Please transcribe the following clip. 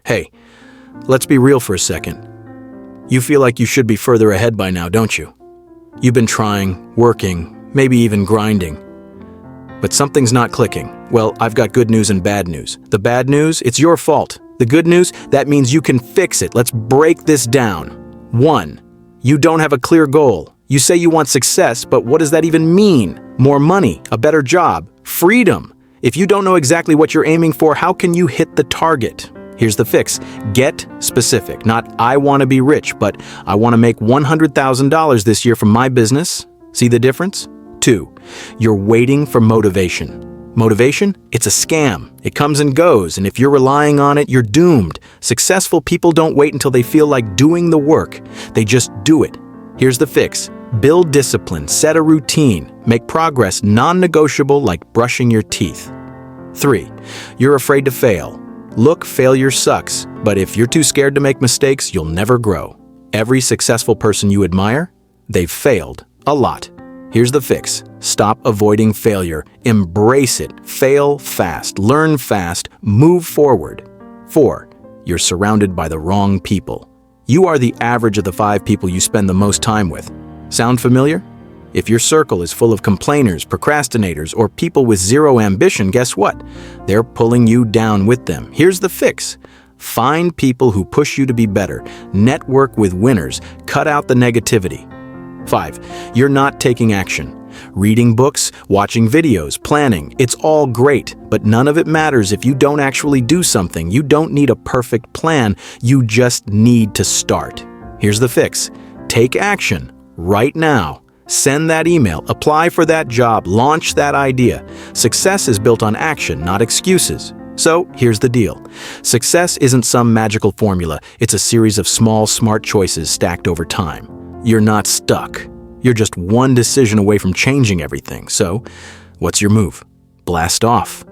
Hey, let's be real for a second. You feel like you should be further ahead by now, don't you? You've been trying, working, maybe even grinding. But something's not clicking. Well, I've got good news and bad news. The bad news, it's your fault. The good news, that means you can fix it. Let's break this down. 1. You don't have a clear goal. You say you want success, but what does that even mean? More money, a better job, freedom. If you don't know exactly what you're aiming for, how can you hit the target? Here's the fix. Get specific. Not, I want to be rich, but I want to make $100,000 this year from my business. See the difference? 2. You're waiting for motivation. Motivation? It's a scam. It comes and goes, and if you're relying on it, you're doomed. Successful people don't wait until they feel like doing the work. They just do it. Here's the fix. Build discipline, set a routine, make progress non-negotiable like brushing your teeth. 3. You're afraid to fail. Look, failure sucks, but if you're too scared to make mistakes, you'll never grow. Every successful person you admire, they've failed a lot. Here's the fix. Stop avoiding failure. Embrace it. Fail fast. Learn fast. Move forward. 4. You're surrounded by the wrong people. You are the average of the 5 people you spend the most time with. Sound familiar? If your circle is full of complainers, procrastinators, or people with zero ambition, guess what? They're pulling you down with them. Here's the fix. Find people who push you to be better. Network with winners. Cut out the negativity. 5. You're not taking action. Reading books, watching videos, planning, it's all great, but none of it matters if you don't actually do something. You don't need a perfect plan, you just need to start. Here's the fix. Take action right now. Send that email, apply for that job, launch that idea. Success is built on action, not excuses. So here's the deal. Success isn't some magical formula. It's a series of small, smart choices stacked over time. You're not stuck. You're just one decision away from changing everything. So, what's your move? Blast off.